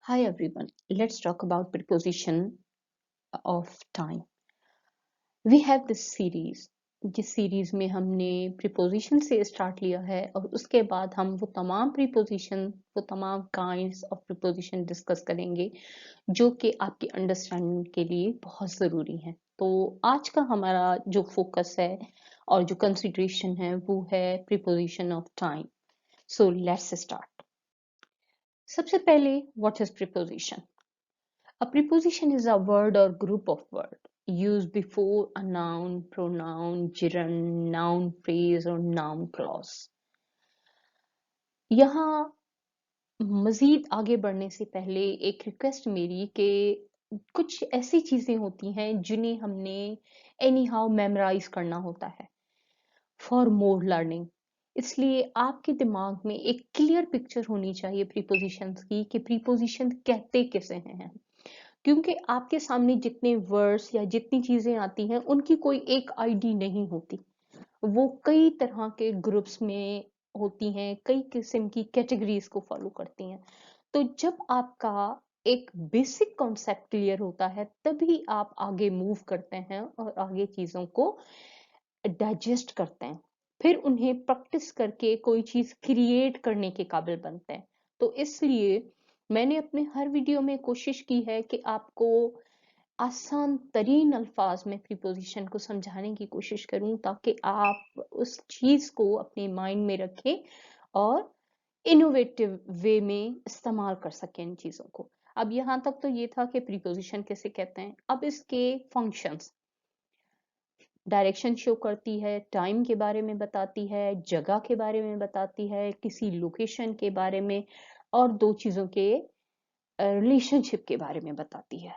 Hi everyone, let's talk about preposition of time. We have this series. जिस series में हमने preposition से start लिया है और उसके बाद हम वो तमाम प्रीपोजिशन वो तमाम काइंड्स ऑफ प्रीपोजिशन डिस्कस करेंगे जो कि आपकी अंडरस्टैंडिंग के लिए बहुत ज़रूरी है। तो आज का हमारा जो फोकस है और जो कंसिडरेशन है वो है preposition of time. So let's start. सबसे पहले what is preposition? A preposition is a word or group of words used before a noun, pronoun, gerund, noun phrase or noun clause. यहाँ मजीद आगे बढ़ने से पहले एक रिक्वेस्ट मेरी कि कुछ ऐसी चीजें होती हैं जिन्हें हमने एनी हाउ मेमोराइज करना होता है फॉर मोर लर्निंग। इसलिए आपके दिमाग में एक क्लियर पिक्चर होनी चाहिए प्रीपोजिशंस की कि प्रीपोजिशन कहते किसे हैं, क्योंकि आपके सामने जितने वर्ड्स या जितनी चीजें आती हैं उनकी कोई एक आईडी नहीं होती। वो कई तरह के ग्रुप्स में होती हैं, कई किस्म की कैटेगरीज को फॉलो करती हैं। तो जब आपका एक बेसिक कॉन्सेप्ट क्लियर होता है तभी आप आगे मूव करते हैं और आगे चीजों को डाइजेस्ट करते हैं, फिर उन्हें प्रैक्टिस करके कोई चीज क्रिएट करने के काबिल बनते हैं। तो इसलिए मैंने अपने हर वीडियो में कोशिश की है कि आपको आसान तरीन अल्फाज में प्रीपोजिशन को समझाने की कोशिश करूं ताकि आप उस चीज को अपने माइंड में रखें और इनोवेटिव वे में इस्तेमाल कर सकें इन चीजों को। अब यहाँ तक तो ये था कि प्रीपोजिशन कैसे कहते हैं। अब इसके फंक्शंस, डायरेक्शन शो करती है, टाइम के बारे में बताती है, जगह के बारे में बताती है, किसी लोकेशन के बारे में और दो चीजों के रिलेशनशिप के बारे में बताती है।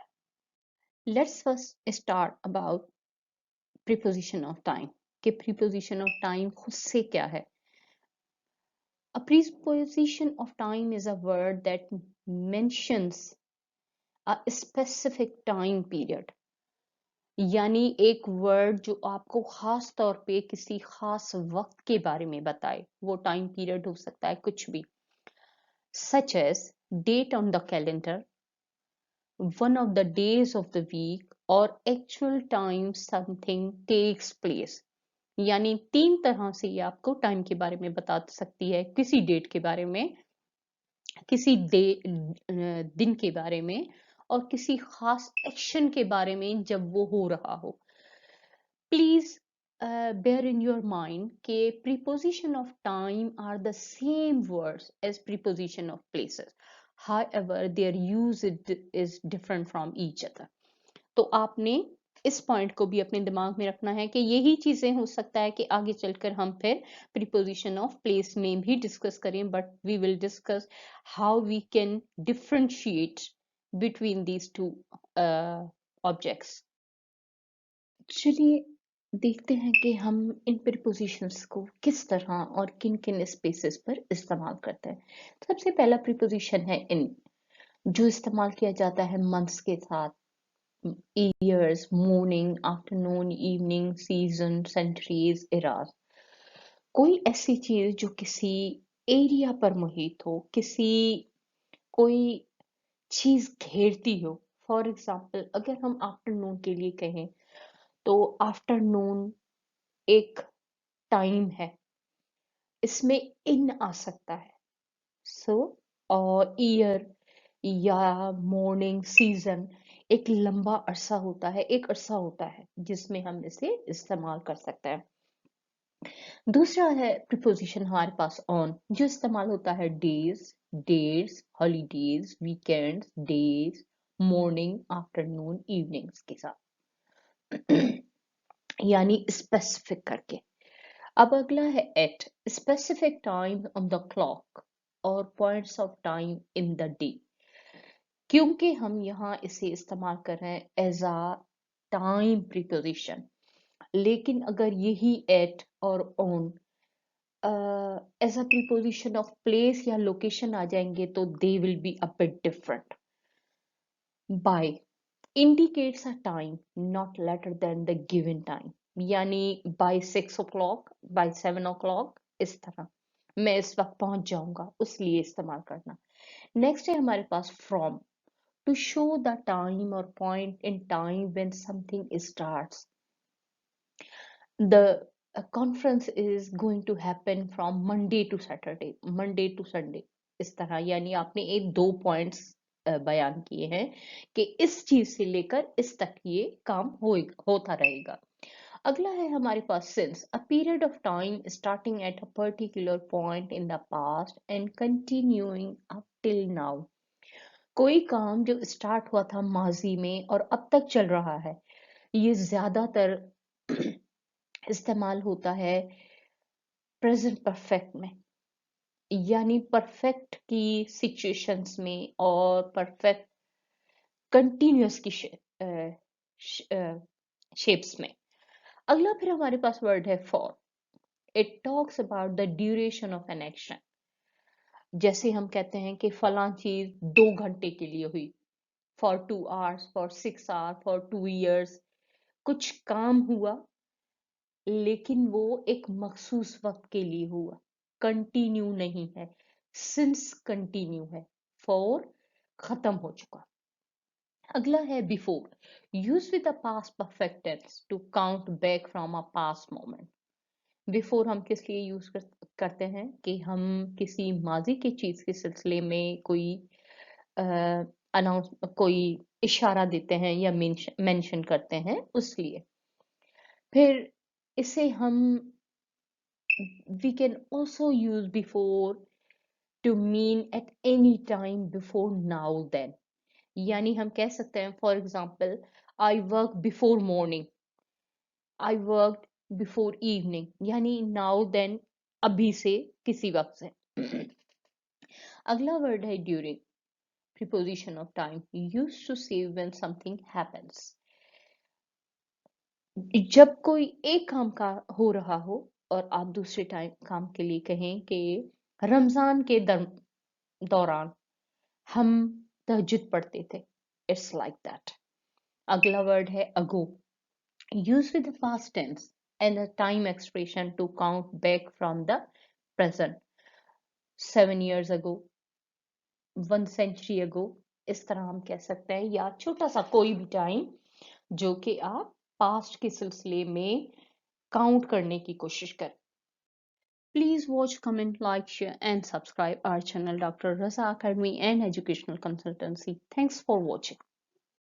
Let's first start about preposition of time कि प्रीपोजिशन ऑफ टाइम खुद से क्या है। A preposition of time is a word that mentions a specific time period, यानी एक वर्ड जो आपको खास तौर पे किसी खास वक्त के बारे में बताए। वो टाइम पीरियड हो सकता है कुछ भी, such as date on the calendar, one of the days of the week और actual time something takes place. यानी तीन तरह से ये आपको टाइम के बारे में बता सकती है, किसी डेट के बारे में, किसी दिन के बारे में और किसी खास एक्शन के बारे में जब वो हो रहा हो। Please bear in your mind कि preposition of time are the same words as preposition of places. However, their use is different from each other. तो आपने इस पॉइंट को भी अपने दिमाग में रखना है कि यही चीजें हो सकता है कि आगे चलकर हम फिर प्रीपोजिशन ऑफ प्लेस में भी डिस्कस करें, but we will discuss how we can differentiate between these two objects. चलिए देखते हैं कि हम इन प्रीपोजिशंस को किस तरह और किन किन स्पेसेस पर इस्तेमाल करते हैं। सबसे पहला प्रीपोजिशन है इन, जो इस्तेमाल किया जाता है मंथ्स के साथ। Years, morning, afternoon, evening, season, centuries, eras. कोई ऐसी चीज जो किसी एरिया पर मुहित हो, किसी कोई चीज घेरती हो। फॉर एग्जाम्पल अगर हम आफ्टरनून के लिए कहें तो आफ्टरनून एक टाइम है, इसमें इन आ सकता है। सो और ईयर या मॉर्निंग, सीजन एक लंबा अरसा होता है, एक अरसा होता है जिसमें हम इसे इस्तेमाल कर सकते हैं। दूसरा है प्रीपोजिशन हमारे पास ऑन, जो इस्तेमाल होता है days, dates, holidays, weekends, days, morning, afternoon, evenings के साथ यानी स्पेसिफिक करके। अब अगला है at, specific time on the clock और points of time in the day. क्योंकि हम यहाँ इसे इस्तेमाल कर रहे हैं एज अ टाइम प्रीपोजिशन, लेकिन अगर यही एट और on as a preposition of place या लोकेशन आ जाएंगे तो they will be a bit different. By indicates a time not later than the given time, यानी by 6 o'clock, by 7 o'clock, इस तरह मैं इस वक्त पहुंच जाऊंगा, उस लिए इस्तेमाल करना। नेक्स्ट है हमारे पास from, to show the time और point in time when something starts. The conference is going to happen from Monday to Saturday, Monday to Sunday, इस तरह। यानी आपने एक दो पॉइंट्स बयान किए हैं कि इस चीज से लेकर इस तक ये काम होता रहेगा। अगला है हमारे पास since, a period of time starting at a particular point in the past and continuing up till now. कोई काम जो स्टार्ट हुआ था माजी में और अब तक चल रहा है, ये ज्यादातर इस्तेमाल होता है प्रेजेंट परफेक्ट में, यानी परफेक्ट की सिचुएशंस में और परफेक्ट कंटिन्यूअस की शेप्स में। अगला फिर हमारे पास वर्ड है for, it talks about the duration of an action. जैसे हम कहते हैं कि फलां चीज 2 घंटे के लिए हुई, for 2 hours, for 6 hours, for 2 years। कुछ काम हुआ लेकिन वो एक मखसूस वक्त के लिए हुआ, कंटिन्यू नहीं है। सिंस कंटिन्यू है, फॉर खत्म हो चुका। अगला है before, use with the past perfect tense to count back from a past moment. Before हम किस लिए यूज करते हैं कि हम किसी माजी की चीज के सिलसिले में कोई अनाउंस कोई इशारा देते हैं या मेंशन करते हैं, उस लिए। फिर इसे हम we can also use before to mean at any time before now then। यानी हम कह सकते हैं for example, I work before morning, I work before evening, यानी नाउ देन अभी से, किसी वक्त से। अगला वर्ड है during, preposition of time, used to say when something happens. जब कोई एक काम का हो रहा हो और आप दूसरे टाइम काम के लिए कहें कि रमजान के दौरान हम तहज्जुद पढ़ते थे, इट्स लाइक दैट। अगला वर्ड है ago, use with the past tense and the time expression to count back from the present. 7 years ago, 1 century ago, इस तरह हम कह सकते हैं, या छोटा सा कोई भी टाइम जो कि आप पास्ट के सिलसिले में काउंट करने की कोशिश करें। Please watch, comment, like, share, and subscribe our channel, Dr. Raza Academy and Educational Consultancy. Thanks for watching.